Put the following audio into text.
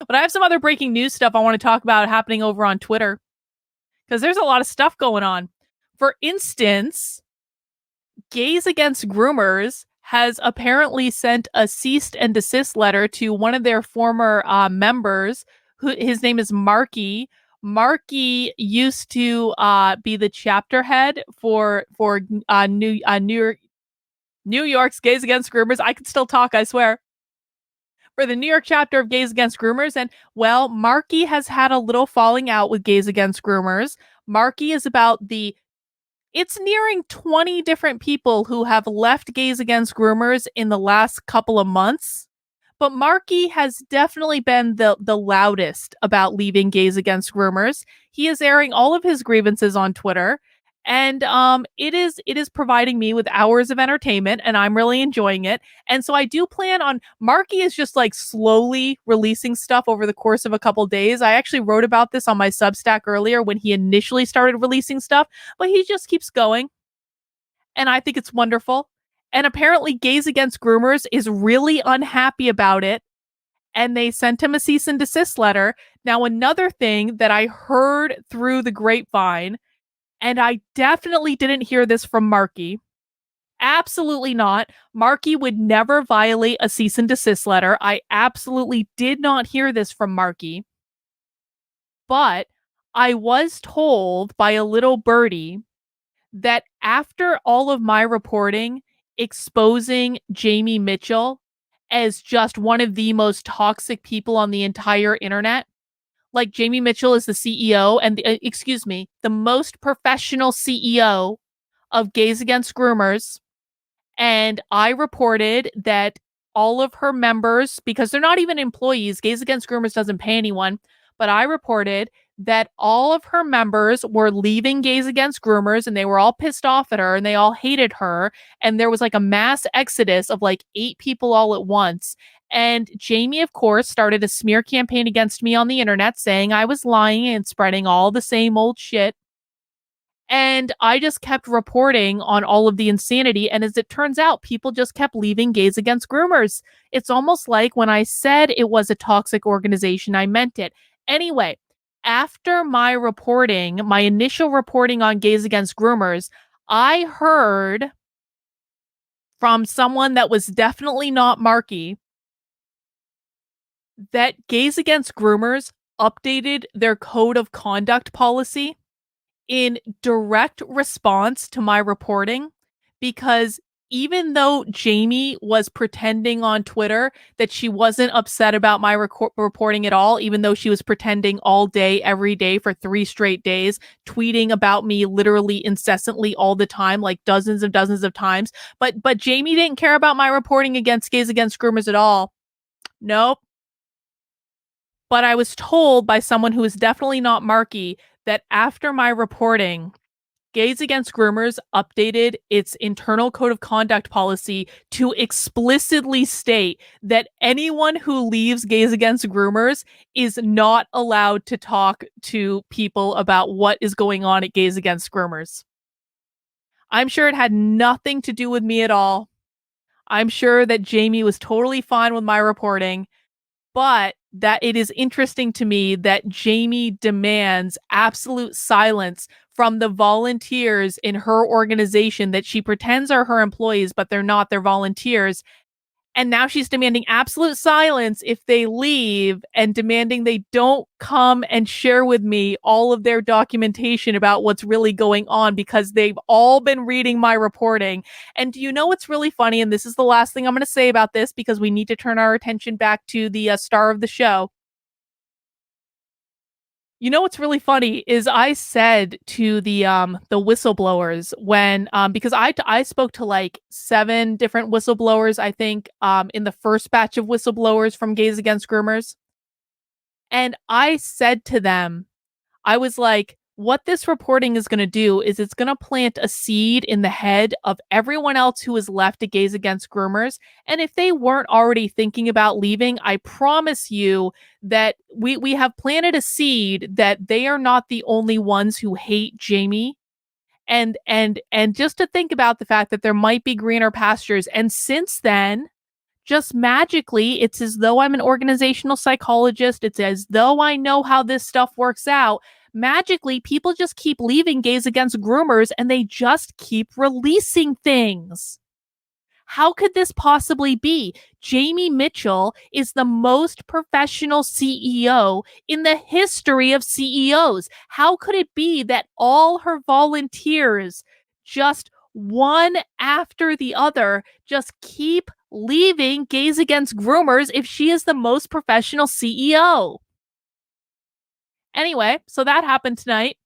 But I have some other breaking news stuff I want to talk about happening over on Twitter because there's a lot of stuff going on. For instance, Gays Against Groomers has apparently sent a cease and desist letter to one of their former members. His name is Marky. Marky used to be the chapter head for New York's Gays Against Groomers. I can still talk, I swear. For the New York chapter of Gays Against Groomers. And, well, Marky has had a little falling out with Gays Against Groomers. Marky is it's nearing 20 different people who have left Gays Against Groomers in the last couple of months. But Marky has definitely been the loudest about leaving Gays Against Groomers. He is airing all of his grievances on Twitter. And it is providing me with hours of entertainment, and I'm really enjoying it. And so I do plan on Marky is just like slowly releasing stuff over the course of a couple days. I actually wrote about this on my Substack earlier when he initially started releasing stuff, but he just keeps going. And I think it's wonderful. And apparently Gays Against Groomers is really unhappy about it. And they sent him a cease and desist letter. Now, another thing that I heard through the grapevine, and I definitely didn't hear this from Marky. Absolutely not. Marky would never violate a cease and desist letter. I absolutely did not hear this from Marky. But I was told by a little birdie that after all of my reporting exposing Jamie Mitchell as just one of the most toxic people on the entire internet, like Jamie Mitchell is the CEO and the most professional CEO of Gays Against Groomers. And I reported that all of her members, because they're not even employees, Gays Against Groomers doesn't pay anyone, but I reported that all of her members were leaving Gays Against Groomers and they were all pissed off at her and they all hated her. And there was like a mass exodus of like 8 people all at once. And Jamie, of course, started a smear campaign against me on the internet saying I was lying and spreading all the same old shit. And I just kept reporting on all of the insanity. And as it turns out, people just kept leaving Gays Against Groomers. It's almost like when I said it was a toxic organization, I meant it. Anyway, after my reporting, my initial reporting on Gays Against Groomers, I heard from someone that was definitely not Marky that Gays Against Groomers updated their code of conduct policy in direct response to my reporting, because even though Jamie was pretending on Twitter that she wasn't upset about my reporting at all, even though she was pretending all day, every day for 3 straight days, tweeting about me literally incessantly all the time, like dozens of times. But Jamie didn't care about my reporting against Gays Against Groomers at all. Nope. But I was told by someone who is definitely not Marky that after my reporting, Gays Against Groomers updated its internal code of conduct policy to explicitly state that anyone who leaves Gays Against Groomers is not allowed to talk to people about what is going on at Gays Against Groomers. I'm sure it had nothing to do with me at all. I'm sure that Jamie was totally fine with my reporting, but that it is interesting to me that Jamie demands absolute silence from the volunteers in her organization that she pretends are her employees, but they're not, they're volunteers. And now she's demanding absolute silence if they leave and demanding they don't come and share with me all of their documentation about what's really going on because they've all been reading my reporting. And do you know what's really funny? And this is the last thing I'm going to say about this because we need to turn our attention back to the star of the show. You know what's really funny is I said to the whistleblowers when because I spoke to like 7 different whistleblowers, I think, in the first batch of whistleblowers from Gays Against Groomers. And I said to them, I was like, what this reporting is going to do is it's going to plant a seed in the head of everyone else who is left to Gays Against Groomers. And if they weren't already thinking about leaving, I promise you that we have planted a seed that they are not the only ones who hate Jamie. And just to think about the fact that there might be greener pastures. And since then, just magically, it's as though I'm an organizational psychologist. It's as though I know how this stuff works out. Magically, people just keep leaving Gays Against Groomers and they just keep releasing things. How could this possibly be? Jamie Mitchell is the most professional CEO in the history of CEOs. How could it be that all her volunteers, just one after the other, just keep leaving Gays Against Groomers if she is the most professional CEO? Anyway, so that happened tonight.